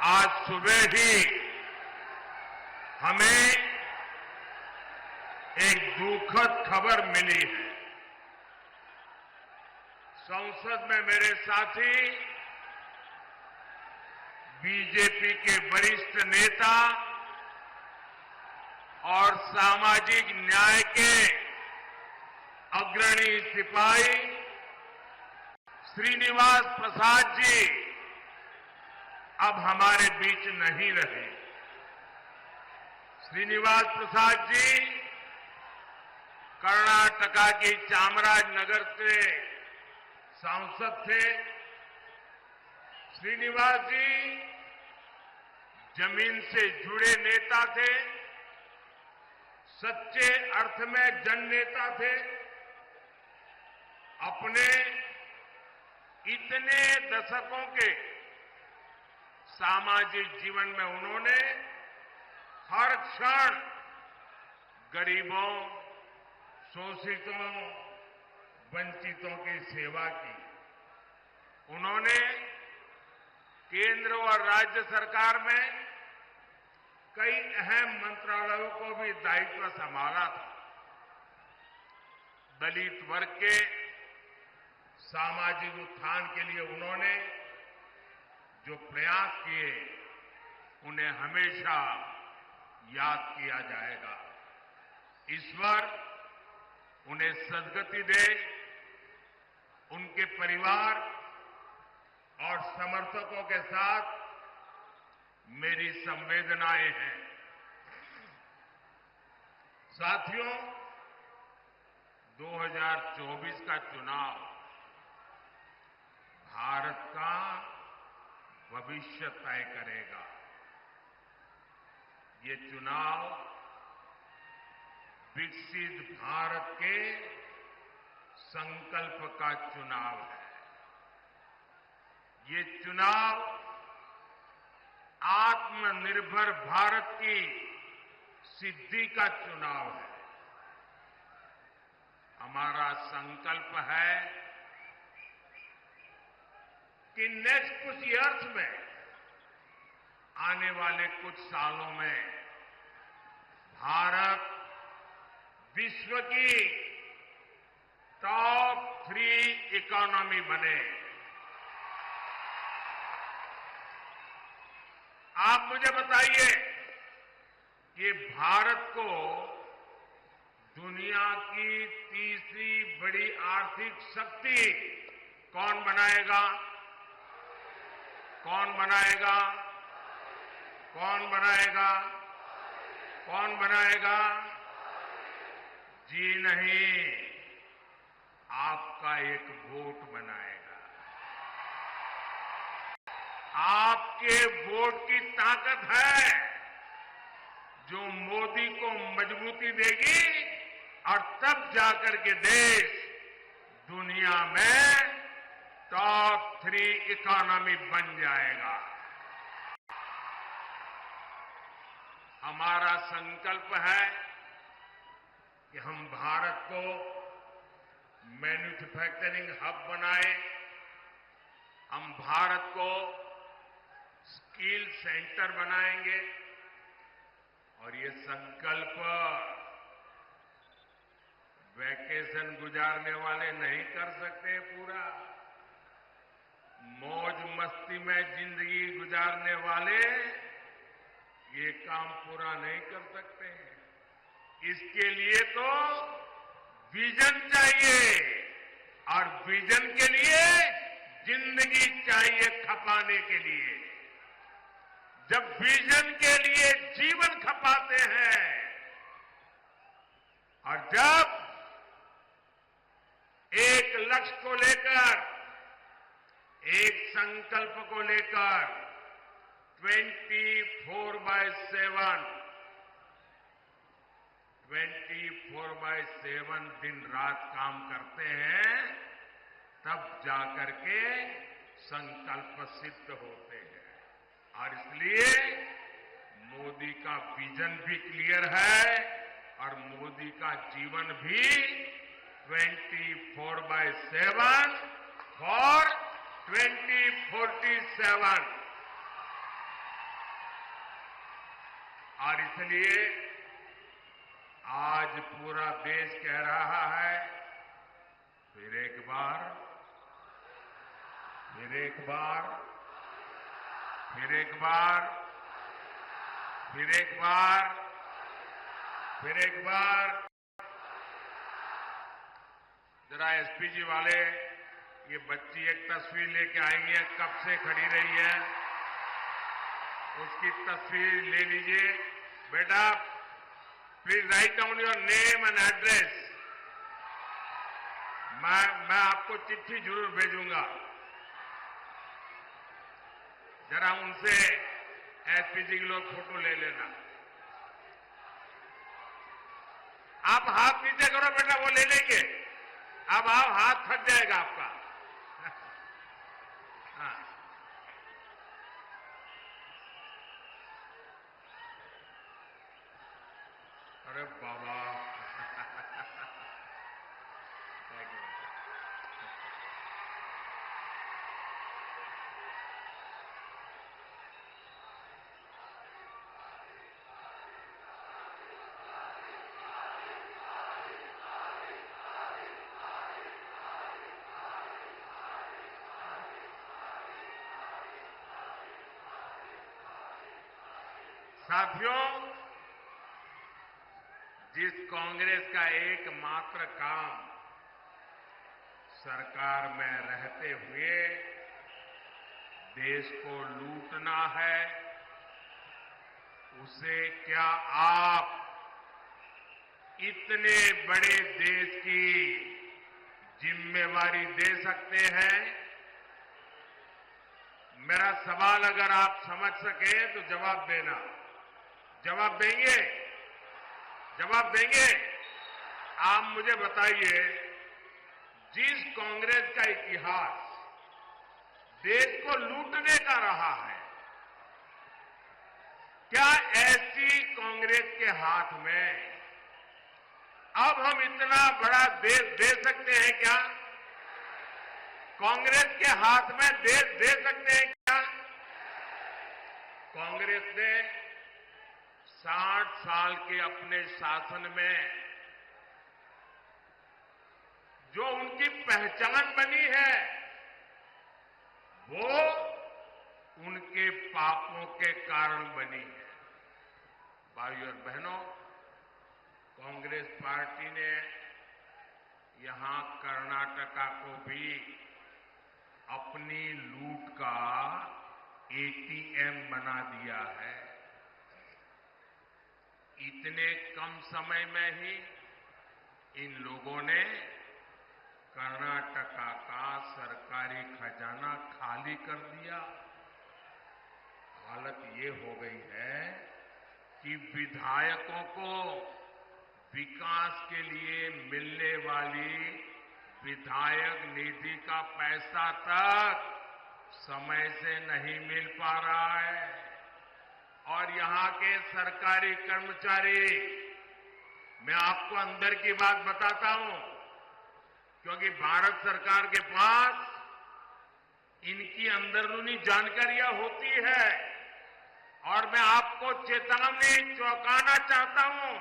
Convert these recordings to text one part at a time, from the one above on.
आज सुबह ही हमें एक दुखद खबर मिली है। संसद में मेरे साथी बीजेपी के वरिष्ठ नेता और सामाजिक न्याय के अग्रणी सिपाही श्रीनिवास प्रसाद जी अब हमारे बीच नहीं रहे। श्रीनिवास प्रसाद जी कर्नाटका की चामराजनगर से सांसद थे। श्रीनिवास जी जमीन से जुड़े नेता थे, सच्चे अर्थ में जननेता थे। अपने इतने दशकों के सामाजिक जीवन में उन्होंने हर क्षण गरीबों, शोषितों, वंचितों की सेवा की। उन्होंने केंद्र और राज्य सरकार में कई अहम मंत्रालयों को भी दायित्व संभाला था। दलित वर्ग के सामाजिक उत्थान के लिए उन्होंने जो प्रयास किए उन्हें हमेशा याद किया जाएगा। ईश्वर उन्हें सद्गति दे। उनके परिवार और समर्थकों के साथ मेरी संवेदनाएं हैं। साथियों, 2024 का चुनाव भारत का भविष्य तय करेगा। ये चुनाव विकसित भारत के संकल्प का चुनाव है। ये चुनाव आत्मनिर्भर भारत की सिद्धि का चुनाव है। हमारा संकल्प है कि नेक्स्ट कुछ ईयर्स में, आने वाले कुछ सालों में भारत विश्व की टॉप 3 इकोनॉमी बने। आप मुझे बताइए कि भारत को दुनिया की तीसरी बड़ी आर्थिक शक्ति कौन बनाएगा? कौन बनाएगा? कौन बनाएगा? कौन बनाएगा? जी नहीं, आपका एक वोट बनाएगा। आपके वोट की ताकत है जो मोदी को मजबूती देगी और तब जाकर के देश दुनिया में टॉप 3 इकोनॉमी बन जाएगा। हमारा संकल्प है कि हम भारत को मैन्युफैक्चरिंग हब बनाएं। हम भारत को स्किल सेंटर बनाएंगे और ये संकल्प वैकेशन गुजारने वाले नहीं कर सकते पूरा। मौज मस्ती में जिंदगी गुजारने वाले ये काम पूरा नहीं कर सकते। इसके लिए तो विजन चाहिए और विजन के लिए जिंदगी चाहिए खपाने के लिए। जब विजन के लिए जीवन खपाते हैं और जब एक लक्ष्य को लेकर, एक संकल्प को लेकर 24/7 दिन रात काम करते हैं, तब जाकर के संकल्प सिद्ध होते हैं। और इसलिए मोदी का विजन भी क्लियर है और मोदी का जीवन भी 24/7 फॉर 2047। और इसलिए आज पूरा देश कह रहा है, फिर एक बार, फिर एक बार, फिर एक बार, फिर एक बार, फिर एक बार। जरा एसपीजी वाले, ये बच्ची एक तस्वीर लेके आई है, कब से खड़ी रही है, उसकी तस्वीर ले लीजिए। बेटा, please write down your name and address. मैं आपको चिट्ठी जरूर भेजूंगा। जरा उनसे एसपीजी के लोग फोटो ले लेना। आप हाथ नीचे करो बेटा, वो ले लेंगे। अब आओ, हाथ थक जाएगा आपका। हाँ। अरे बाबा। साथियों, जिस कांग्रेस का एकमात्र काम सरकार में रहते हुए देश को लूटना है, उसे क्या आप इतने बड़े देश की जिम्मेवारी दे सकते हैं? मेरा सवाल अगर आप समझ सके तो जवाब देना। जवाब देंगे? जवाब देंगे? आप मुझे बताइए, जिस कांग्रेस का इतिहास देश को लूटने का रहा है, क्या ऐसी कांग्रेस के हाथ में अब हम इतना बड़ा देश दे सकते हैं क्या? कांग्रेस के हाथ में देश दे सकते हैं क्या? कांग्रेस ने 60 साल के अपने शासन में जो उनकी पहचान बनी है, वो उनके पापों के कारण बनी है। भाइयों और बहनों, कांग्रेस पार्टी ने यहां कर्नाटका को भी अपनी लूट का एटीएम बना दिया है। इतने कम समय में ही इन लोगों ने कर्नाटका का सरकारी खजाना खाली कर दिया। हालत ये हो गई है कि विधायकों को विकास के लिए मिलने वाली विधायक निधि का पैसा तक समय से नहीं मिल पा रहा है। और यहां के सरकारी कर्मचारी, मैं आपको अंदर की बात बताता हूं, क्योंकि भारत सरकार के पास इनकी अंदरूनी जानकारियां होती है, और मैं आपको चेतावनी चौंकाना चाहता हूं।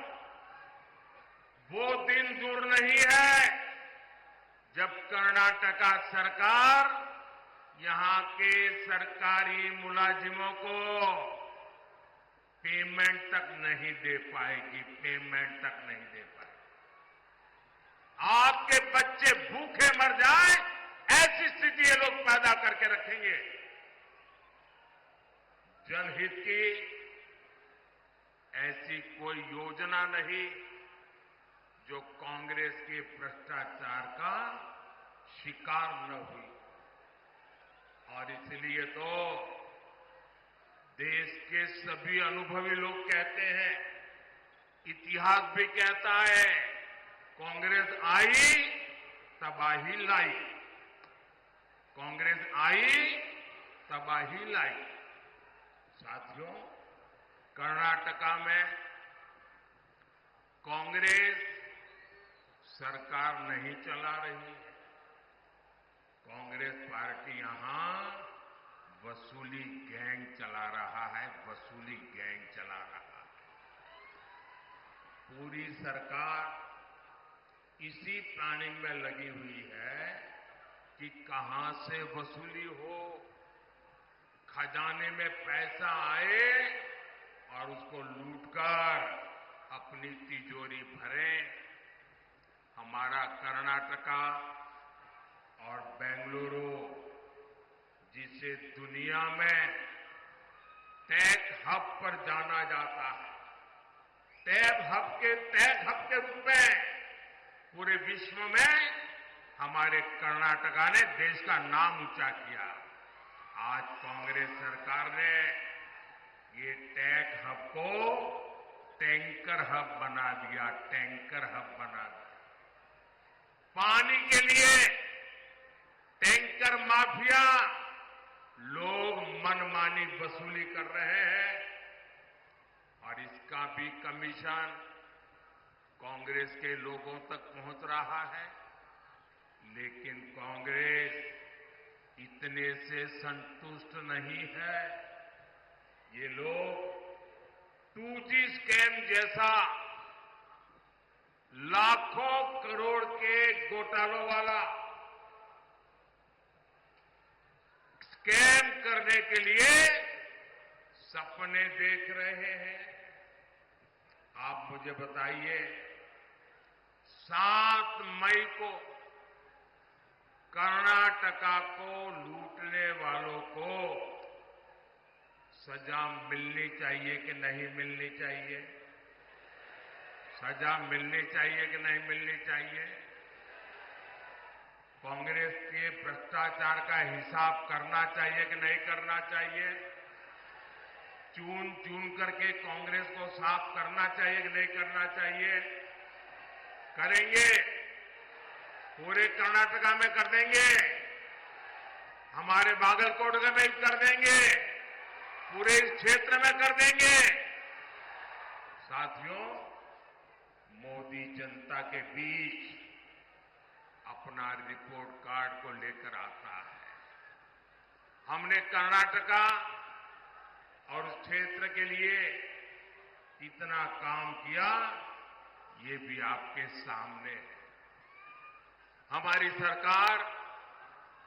वो दिन दूर नहीं है जब कर्नाटका सरकार यहां के सरकारी मुलाजिमों को पेमेंट तक नहीं दे पाएगी, पेमेंट तक नहीं दे पाएगी। आपके बच्चे भूखे मर जाए, ऐसी स्थिति ये लोग पैदा करके रखेंगे। जनहित की ऐसी कोई योजना नहीं जो कांग्रेस के भ्रष्टाचार का शिकार न हुई। और इसलिए तो देश के सभी अनुभवी लोग कहते हैं, इतिहास भी कहता है, कांग्रेस आई तबाही लाई, कांग्रेस आई तबाही लाई। साथियों, कर्नाटका में कांग्रेस सरकार नहीं चला रही है। कांग्रेस पार्टी यहां वसूली गैंग चला रहा है, वसूली गैंग चला रहा है। पूरी सरकार इसी प्लानिंग में लगी हुई है कि कहां से वसूली हो, खजाने में पैसा आए और उसको लूटकर अपनी तिजोरी भरें। हमारा कर्नाटका और बेंगलुरु, जिसे दुनिया में टेक हब पर जाना जाता है, टेक हब के रूप में पूरे विश्व में हमारे कर्नाटका ने देश का नाम ऊंचा किया। आज कांग्रेस सरकार ने ये टेक हब को टैंकर हब बना दिया, टैंकर हब बना दिया। पानी के लिए टैंकर माफिया लोग मनमानी वसूली कर रहे हैं और इसका भी कमीशन कांग्रेस के लोगों तक पहुंच रहा है। लेकिन कांग्रेस इतने से संतुष्ट नहीं है। ये लोग 2G स्कैम जैसा लाखों करोड़ के घोटालों वाला स्कैम करने के लिए सपने देख रहे हैं। आप मुझे बताइए, 7 मई को कर्नाटका को लूटने वालों को सजा मिलनी चाहिए कि नहीं मिलनी चाहिए? सजा मिलनी चाहिए कि नहीं मिलनी चाहिए? कांग्रेस के भ्रष्टाचार का हिसाब करना चाहिए कि नहीं करना चाहिए? चून चून करके कांग्रेस को साफ करना चाहिए कि नहीं करना चाहिए? करेंगे? पूरे कर्नाटका में कर देंगे, हमारे बागलकोट में भी कर देंगे, पूरे इस क्षेत्र में कर देंगे। साथियों, मोदी जनता के बीच अपना रिपोर्ट कार्ड को लेकर आता है। हमने कर्नाटका और उस क्षेत्र के लिए इतना काम किया, ये भी आपके सामने है। हमारी सरकार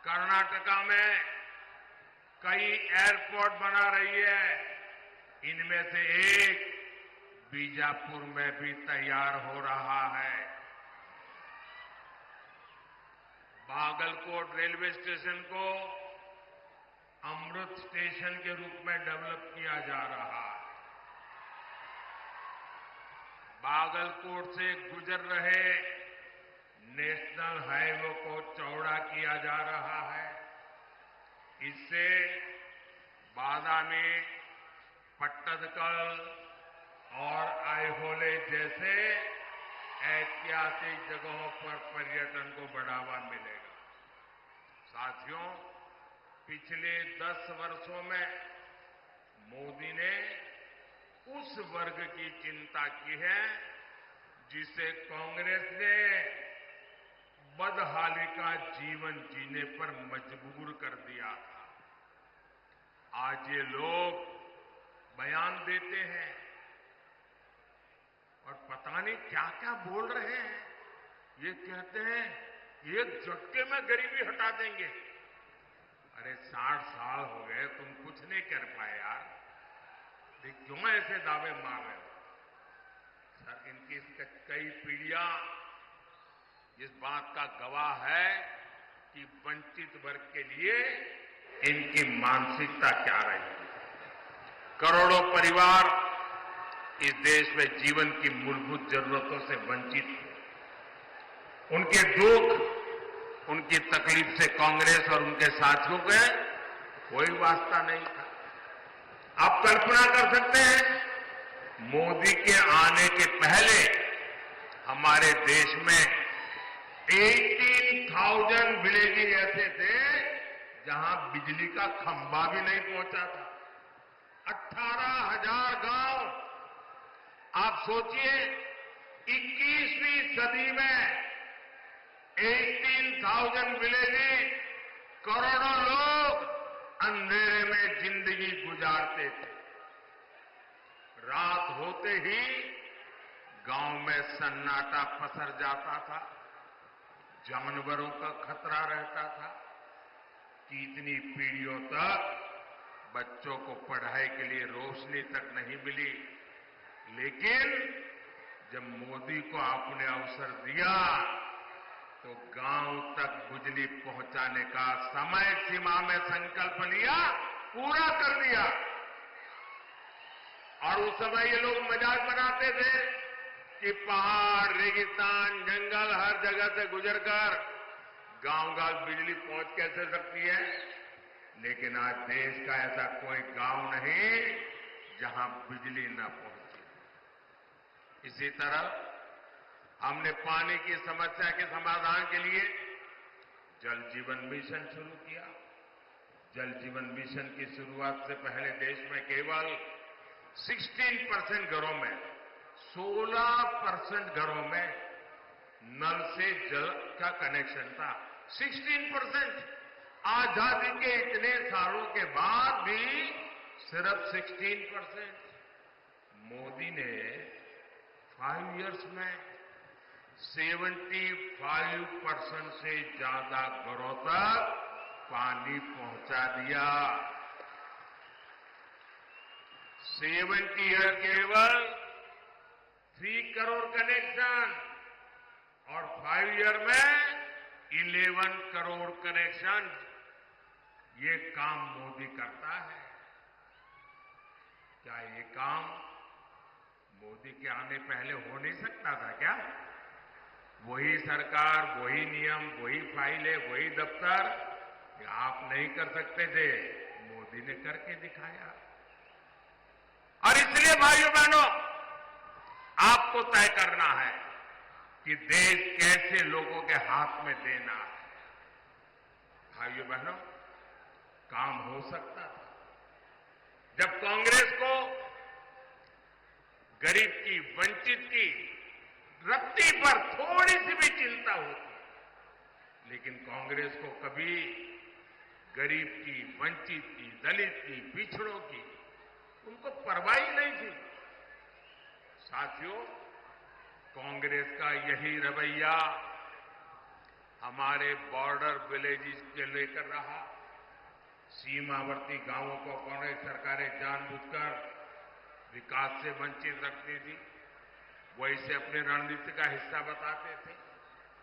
कर्नाटका में कई एयरपोर्ट बना रही है। इनमें से एक बीजापुर में भी तैयार हो रहा है। बागलकोट रेलवे स्टेशन को अमृत स्टेशन के रूप में डेवलप किया जा रहा है। बागलकोट से गुजर रहे नेशनल हाईवे को चौड़ा किया जा रहा है। इससे बादामी, पट्टदकल और आइहोले जैसे ऐतिहासिक जगहों पर पर्यटन को बढ़ावा मिलेगा। साथियों, पिछले 10 वर्षों में मोदी ने उस वर्ग की चिंता की है जिसे कांग्रेस ने बदहाली का जीवन जीने पर मजबूर कर दिया था। आज ये लोग बयान देते हैं और पता नहीं क्या क्या बोल रहे हैं। ये कहते हैं एक झटके में गरीबी हटा देंगे। अरे 60 साल हो गए, तुम कुछ नहीं कर पाए यार, ये क्यों ऐसे दावे मार रहे हो? सर, इनकी कई पीढ़ियां इस बात का गवाह है कि वंचित वर्ग के लिए इनकी मानसिकता क्या रही है। करोड़ों परिवार इस देश में जीवन की मूलभूत जरूरतों से वंचित थे। उनके दुख, उनकी तकलीफ से कांग्रेस और उनके साथियों का कोई वास्ता नहीं था। आप कल्पना कर सकते हैं, मोदी के आने के पहले हमारे देश में 18,000 विलेज ऐसे थे जहां बिजली का खंभा भी नहीं पहुंचा था। 18,000 गांव। आप सोचिए, 21वीं सदी में 18,000 विलेज, करोड़ों लोग अंधेरे में जिंदगी गुजारते थे। रात होते ही गांव में सन्नाटा पसर जाता था, जानवरों का खतरा रहता था, कितनी पीढ़ियों तक बच्चों को पढ़ाई के लिए रोशनी तक नहीं मिली। लेकिन जब मोदी को आपने अवसर दिया तो गांव तक बिजली पहुंचाने का समय सीमा में संकल्प लिया, पूरा कर दिया। और उस समय ये लोग मजाक बनाते थे कि पहाड़, रेगिस्तान, जंगल हर जगह से गुजरकर गांव-गांव बिजली पहुंच कैसे सकती है। लेकिन आज देश का ऐसा कोई गांव नहीं जहां बिजली न पहुंचे। इसी तरह हमने पानी की समस्या के समाधान के लिए जल जीवन मिशन शुरू किया। जल जीवन मिशन की शुरुआत से पहले देश में केवल 16% घरों में, 16% घरों में नल से जल का कनेक्शन था। 16%। आजादी के इतने सालों के बाद भी सिर्फ 16%। मोदी ने 5 इयर्स में 75% से ज्यादा घरों तक पानी पहुंचा दिया। 70 ईयर केवल 3 करोड़ कनेक्शन और 5 ईयर में 11 करोड़ कनेक्शन। ये काम मोदी करता है। क्या ये काम मोदी के आने पहले हो नहीं सकता था क्या? वही सरकार, वही नियम, वही फाइलें, वही दफ्तर, ये आप नहीं कर सकते थे, मोदी ने करके दिखाया। और इसलिए भाइयों बहनों, आपको तय करना है कि देश कैसे लोगों के हाथ में देना है। भाइयों बहनों, काम हो सकता था जब कांग्रेस को गरीब की, वंचित की रत्ती पर थोड़ी सी भी चिंता होती। लेकिन कांग्रेस को कभी गरीब की, वंचित की, दलित की, पिछड़ों की उनको परवाह ही नहीं थी। साथियों, कांग्रेस का यही रवैया हमारे बॉर्डर विलेजेस के लेकर रहा। सीमावर्ती गांवों को कांग्रेस सरकारें जानबूझकर विकास से वंचित रखती थी, वो इसे अपनी रणनीति का हिस्सा बताते थे।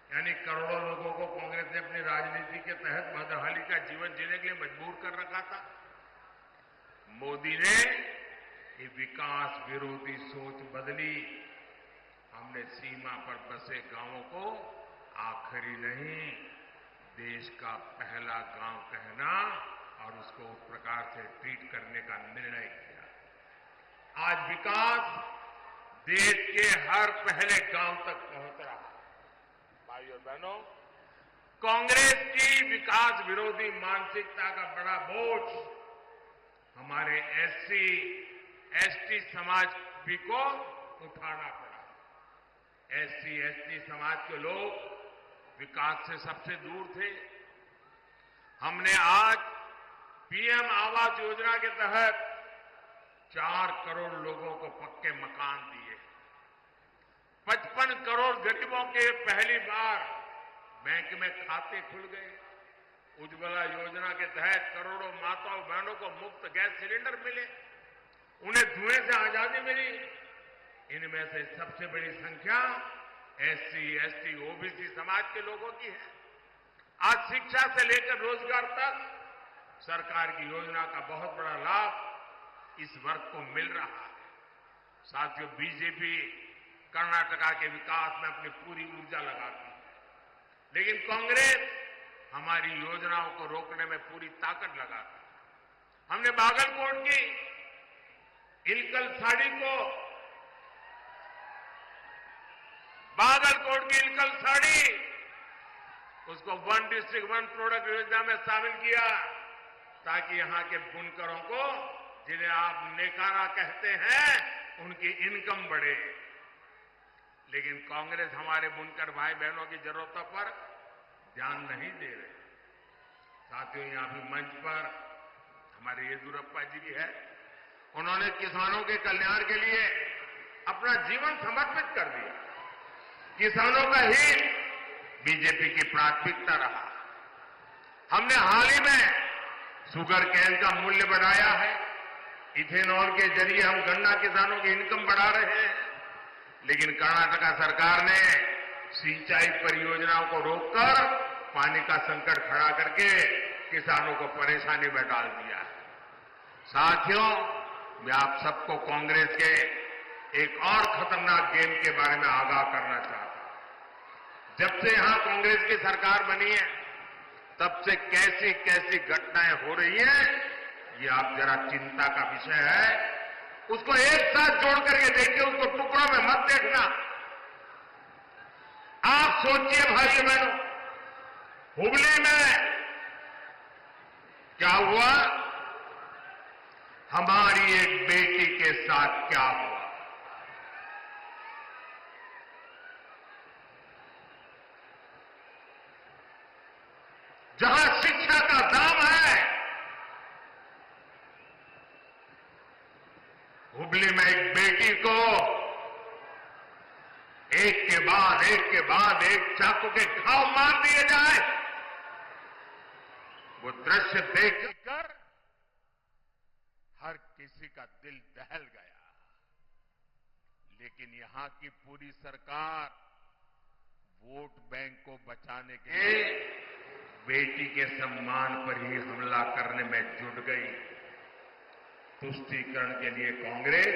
यानी करोड़ों लोगों को कांग्रेस ने अपनी राजनीति के तहत मदहाली का जीवन जीने के लिए मजबूर कर रखा था। मोदी ने ये विकास विरोधी सोच बदली। हमने सीमा पर बसे गांवों को आखिरी नहीं, देश का पहला गांव कहना और उसको उस प्रकार से ट्रीट करने का निर्णय किया। आज विकास देश के हर पहले गांव तक पहुंच रहा है। भाइयों और बहनों, कांग्रेस की विकास विरोधी मानसिकता का बड़ा बोझ हमारे एससी, एसटी समाज भी को उठाना पड़ा। एससी, एसटी समाज के लोग विकास से सबसे दूर थे। हमने आज पीएम आवास योजना के तहत 4 करोड़ लोगों को पक्के मकान दिए। 55 करोड़ गरीबों के पहली बार बैंक में खाते खुल गए। उज्ज्वला योजना के तहत करोड़ों माताओं बहनों को मुफ्त गैस सिलेंडर मिले, उन्हें धुएं से आजादी मिली। इनमें से सबसे बड़ी संख्या एससी, एसटी, ओबीसी समाज के लोगों की है। आज शिक्षा से लेकर रोजगार तक सरकार की योजना का बहुत बड़ा लाभ इस वर्ग को मिल रहा है। साथियों, बीजेपी कर्नाटका के विकास में अपनी पूरी ऊर्जा लगाती है, लेकिन कांग्रेस हमारी योजनाओं को रोकने में पूरी ताकत लगाती है। हमने बागलकोट की इलकल साड़ी उसको 1 डिस्ट्रिक्ट 1 प्रोडक्ट योजना में शामिल किया, ताकि यहां के बुनकरों को, जिन्हें आप नेकारा कहते हैं, उनकी इनकम बढ़े। लेकिन कांग्रेस हमारे बुनकर भाई बहनों की जरूरतों पर ध्यान नहीं दे रहे। साथियों, यहां भी मंच पर हमारे येदियुरप्पा जी भी है। उन्होंने किसानों के कल्याण के लिए अपना जीवन समर्पित कर दिया। किसानों का हित बीजेपी की प्राथमिकता रहा। हमने हाल ही में शुगर केन का मूल्य बढ़ाया है। इथेनॉल के जरिए हम गन्ना किसानों की इनकम बढ़ा रहे हैं। लेकिन कर्नाटक सरकार ने सिंचाई परियोजनाओं को रोककर पानी का संकट खड़ा करके किसानों को परेशानी में डाल दिया है। साथियों, मैं आप सबको कांग्रेस के एक और खतरनाक गेम के बारे में आगाह करना चाहता हूं। जब से यहां कांग्रेस की सरकार बनी है, तब से कैसी कैसी घटनाएं हो रही हैं, ये आप जरा चिंता का विषय है। उसको एक साथ जोड़ करके देखिए, उसको टुकड़ों में मत देखना। आप सोचिए भाइयों बहनों, हुबली में क्या हुआ, हमारी एक बेटी के साथ क्या हुआ। जहां शिक्षा का दाम है, हुबली में एक बेटी को एक के बाद एक चाकू के घाव मार दिए जाए, वो दृश्य देखकर हर किसी का दिल दहल गया। लेकिन यहां की पूरी सरकार वोट बैंक को बचाने के लिए बेटी के सम्मान पर ही हमला करने में जुट गई। तुष्टीकरण के लिए कांग्रेस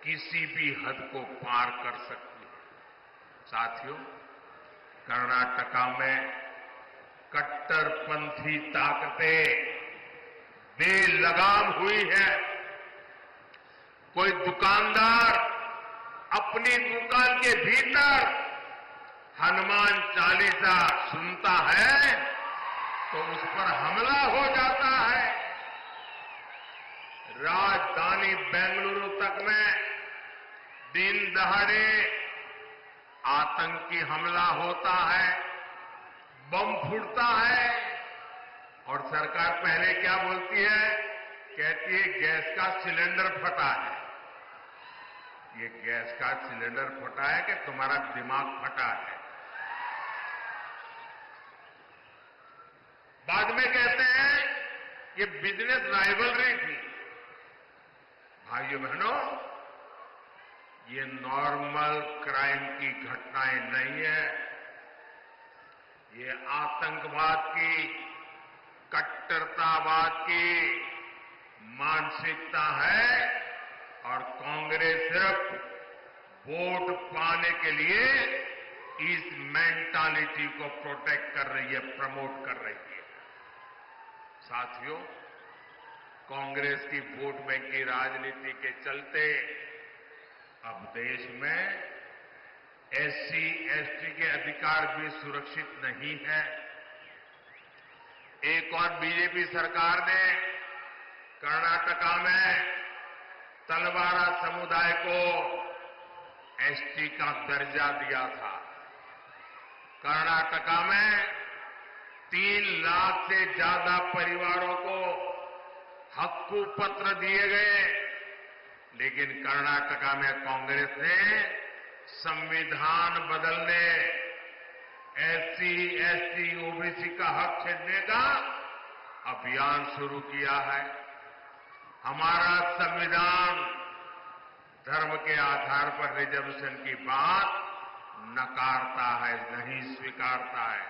किसी भी हद को पार कर सकती है। साथियों, कर्नाटका में कट्टरपंथी ताकतें बेलगाम हुई है। कोई दुकानदार अपनी दुकान के भीतर हनुमान चालीसा सुनता है तो उस पर हमला हो जाता है। राजधानी बेंगलुरु तक में दिन दहाड़े आतंकी हमला होता है, बम फूटता है, और सरकार पहले क्या बोलती है, कहती है गैस का सिलेंडर फटा है। ये गैस का सिलेंडर फटा है कि तुम्हारा दिमाग फटा है। बाद में कहते हैं ये बिजनेस राइवलरी थी। भाइयों बहनों, ये नॉर्मल क्राइम की घटनाएं नहीं है। ये आतंकवाद की, कट्टरतावाद की मानसिकता है, और कांग्रेस सिर्फ वोट पाने के लिए इस मेंटालिटी को प्रोटेक्ट कर रही है, प्रमोट कर रही है। साथियों, कांग्रेस की वोट बैंक की राजनीति के चलते अब देश में एससी एसटी के अधिकार भी सुरक्षित नहीं है। एक और बीजेपी सरकार ने कर्नाटका में तलवारा समुदाय को एसटी का दर्जा दिया था। कर्नाटका में 3 लाख से ज्यादा परिवारों को हक्कू पत्र दिए गए। लेकिन कर्नाटका में कांग्रेस ने संविधान बदलने, एससी एसटी ओबीसी का हक छीनने का अभियान शुरू किया है। हमारा संविधान धर्म के आधार पर रिजर्वेशन की बात नकारता है, नहीं स्वीकारता है।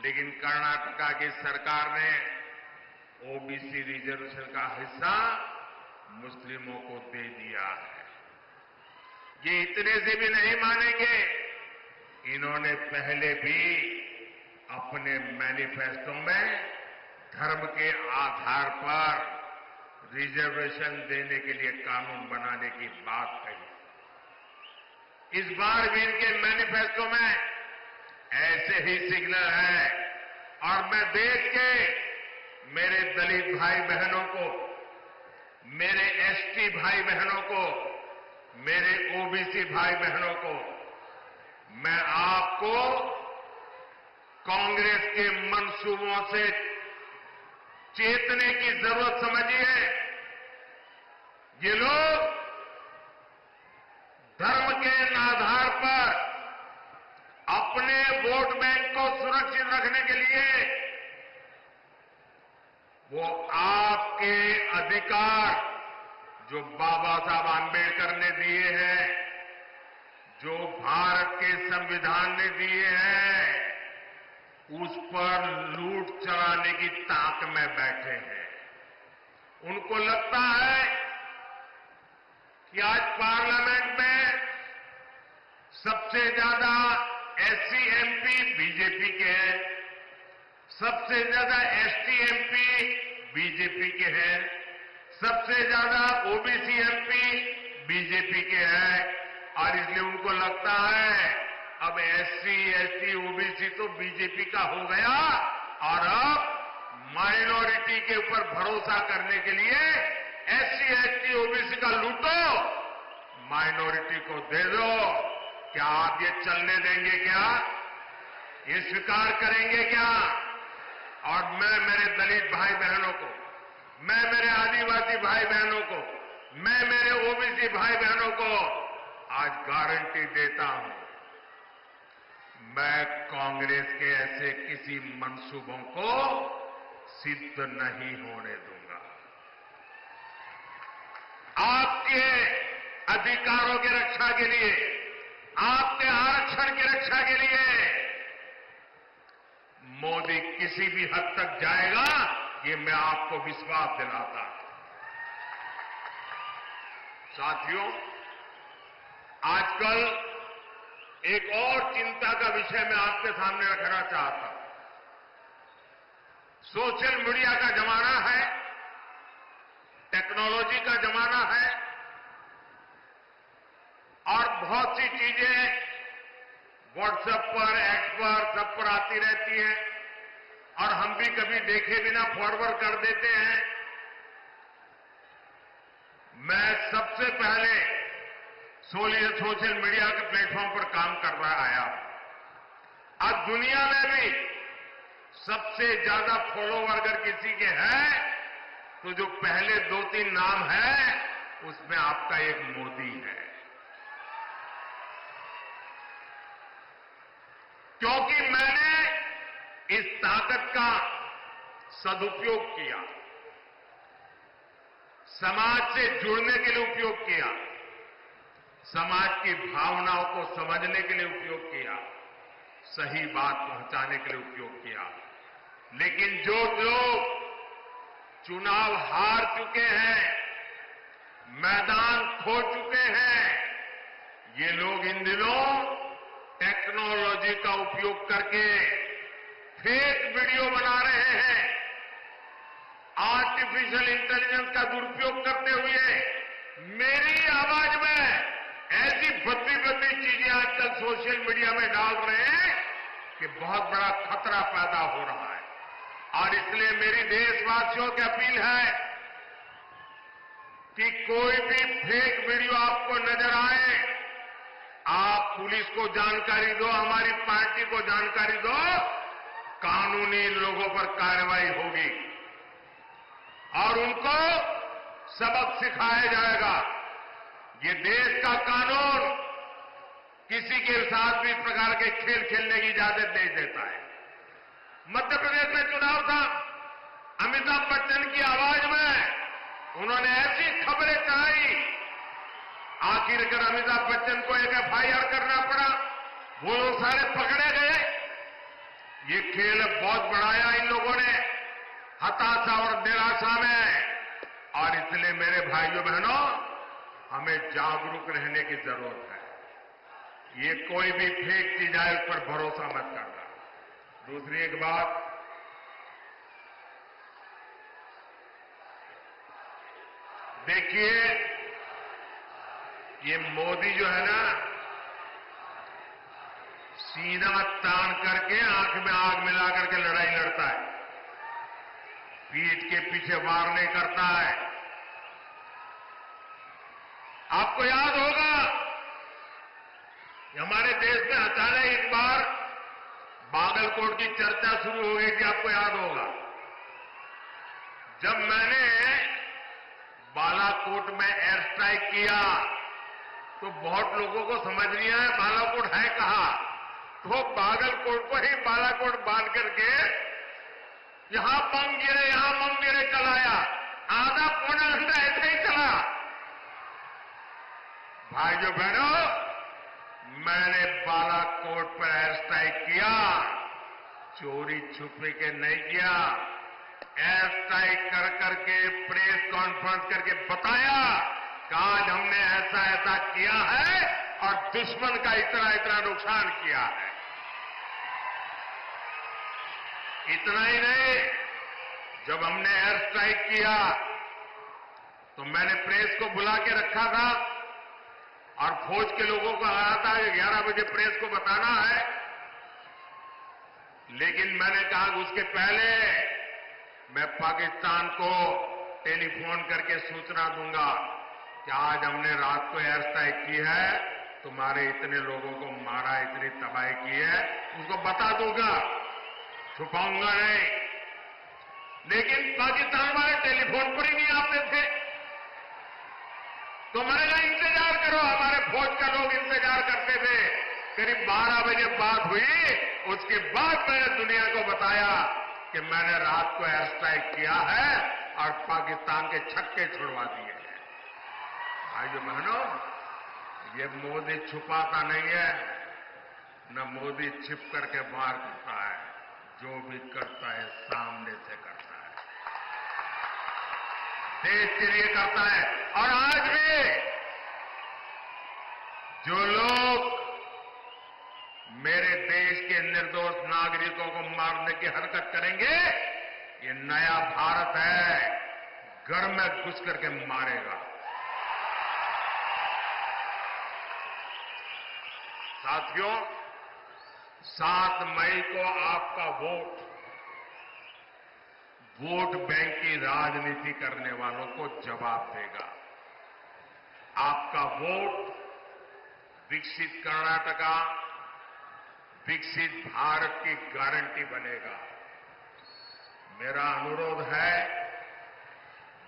लेकिन कर्नाटका की सरकार ने ओबीसी रिजर्वेशन का हिस्सा मुस्लिमों को दे दिया है। ये इतने से भी नहीं मानेंगे, इन्होंने पहले भी अपने मैनिफेस्टो में धर्म के आधार पर रिजर्वेशन देने के लिए कानून बनाने की बात कही। इस बार भी इनके मैनिफेस्टो में ऐसे ही सिग्नल है, और मैं देख के मेरे दलित भाई बहनों को, मेरे एसटी भाई बहनों को, मेरे ओबीसी भाई बहनों को, मैं आपको कांग्रेस के मंसूबों से चेतने की जरूरत समझिए। ये लोग के आधार पर अपने वोट बैंक को सुरक्षित रखने के लिए वो आपके अधिकार जो बाबा साहब आंबेडकर ने दिए हैं, जो भारत के संविधान ने दिए हैं, उस पर लूट चलाने की ताक में बैठे हैं। उनको लगता है कि आज पार्लियामेंट में सबसे ज्यादा एससी एमपी बीजेपी के हैं, सबसे ज्यादा एसटी एमपी बीजेपी के हैं, सबसे ज्यादा ओबीसी एमपी बीजेपी के हैं, और इसलिए उनको लगता है अब एससी एसटी ओबीसी तो बीजेपी का हो गया और अब माइनॉरिटी के ऊपर भरोसा करने के लिए एससी एसटी ओबीसी का लूटो, माइनॉरिटी को दे दो। क्या आप ये चलने देंगे? क्या ये स्वीकार करेंगे? क्या? और मैं मेरे दलित भाई बहनों को, मैं मेरे आदिवासी भाई बहनों को, मैं मेरे ओबीसी भाई बहनों को आज गारंटी देता हूं, मैं कांग्रेस के ऐसे किसी मंसूबों को सिद्ध नहीं होने दूंगा। आपके अधिकारों की रक्षा के लिए, आपके आरक्षण की रक्षा के लिए मोदी किसी भी हद तक जाएगा, ये मैं आपको विश्वास दिलाता हूं। साथियों, आजकल एक और चिंता का विषय मैं आपके सामने रखना चाहता हूं। सोशल मीडिया का जमाना है, टेक्नोलॉजी का जमाना है और बहुत सी चीजें व्हाट्सएप पर, एक्स पर, सब पर आती रहती हैं और हम भी कभी देखे बिना फॉरवर्ड कर देते हैं। मैं सबसे पहले सोशल मीडिया के प्लेटफॉर्म पर काम कर रहा आया। आज दुनिया में भी सबसे ज्यादा फॉलोवर अगर किसी के हैं तो जो पहले 2-3 नाम है उसमें आपका एक मोदी है, क्योंकि मैंने इस ताकत का सदुपयोग किया, समाज से जुड़ने के लिए उपयोग किया, समाज की भावनाओं को समझने के लिए उपयोग किया, सही बात पहुंचाने के लिए उपयोग किया। लेकिन जो लोग चुनाव हार चुके हैं, मैदान खो चुके हैं, ये लोग इन दिनों टेक्नोलॉजी का उपयोग करके फेक वीडियो बना रहे हैं, आर्टिफिशियल इंटेलिजेंस का दुरुपयोग करते हुए मेरी आवाज में ऐसी भद्दी चीजें आजकल सोशल मीडिया में डाल रहे हैं कि बहुत बड़ा खतरा पैदा हो रहा है। और इसलिए मेरी देशवासियों की अपील है कि कोई भी फेक वीडियो आपको नजर आए, आप पुलिस को जानकारी दो, हमारी पार्टी को जानकारी दो, कानूनी लोगों पर कार्रवाई होगी और उनको सबक सिखाया जाएगा। ये देश का कानून किसी के साथ भी इस प्रकार के खेल खेलने की इजाजत नहीं देता है। मध्य प्रदेश में चुनाव था, अमिताभ बच्चन की आवाज में उन्होंने ऐसी खबरें चलाई, आखिरकार अमिताभ बच्चन को एक एफआईआर करना पड़ा, वो लोग सारे पकड़े गए। ये खेल बहुत बढ़ाया इन लोगों ने हताशा और निराशा में, और इसलिए मेरे भाइयों बहनों, हमें जागरूक रहने की जरूरत है। ये कोई भी फेक चीज आए उस पर भरोसा मत करना। दूसरी एक बात, देखिए ये मोदी जो है ना, सीना तान करके आंख में आग मिला करके लड़ाई लड़ता है, पीठ के पीछे वार नहीं करता है। आपको याद होगा हमारे देश में अचानक एक बार बागलकोट की चर्चा शुरू हो गई थी, आपको याद होगा, जब मैंने बालाकोट में एयर स्ट्राइक किया तो बहुत लोगों को समझ नहीं आया बालाकोट है कहां, तो बागलकोट को ही बालाकोट बांध करके यहां बम गिरे चलाया, आधा पौना घंटा ऐसे ही चला। भाइयों बहनों, मैंने बालाकोट पर एयर स्ट्राइक किया, चोरी छुपे के नहीं किया, एयर स्ट्राइक कर करके प्रेस कॉन्फ्रेंस करके बताया कि आज हमने ऐसा ऐसा किया है और दुश्मन का इतना इतना नुकसान किया है। इतना ही नहीं, जब हमने एयर स्ट्राइक किया तो मैंने प्रेस को बुला के रखा था और फौज के लोगों को कहा था कि 11 बजे प्रेस को बताना है, लेकिन मैंने कहा कि उसके पहले मैं पाकिस्तान को टेलीफोन करके सूचना दूंगा कि आज हमने रात को एयर स्ट्राइक की है, तुम्हारे इतने लोगों को मारा, इतनी तबाही की है, उसको बता दूंगा, छुपाऊंगा नहीं। लेकिन पाकिस्तान वाले टेलीफोन पर ही नहीं आते थे, तो मैंने कहा इंतजार करो, हमारे फौज का लोग इंतजार करते थे। करीब 12 बजे बात हुई, उसके बाद मैंने दुनिया को बताया कि मैंने रात को एयर स्ट्राइक किया है और पाकिस्तान के छक्के छुड़वा दिए हैं। भाइयों बहनों, ये मोदी छुपाता नहीं है, न मोदी छिप करके वार करता है, जो भी करता है सामने से करता है, देश के लिए करता है। और आज भी जो लोग मेरे देश के निर्दोष नागरिकों को मारने की हरकत करेंगे, ये नया भारत है, घर में घुस करके मारेगा। साथियों, 7 मई को आपका वोट बैंक की राजनीति करने वालों को जवाब देगा। आपका वोट विकसित कर्नाटका, विकसित भारत की गारंटी बनेगा। मेरा अनुरोध है,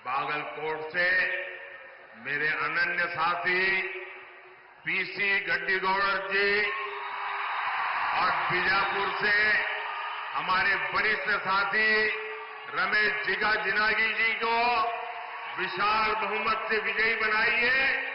बागलकोट से मेरे अनन्य साथी पीसी गड्डीगौड़ जी और बीजापुर से हमारे वरिष्ठ साथी रमेश जिनागी जी को विशाल बहुमत से विजयी बनाइए।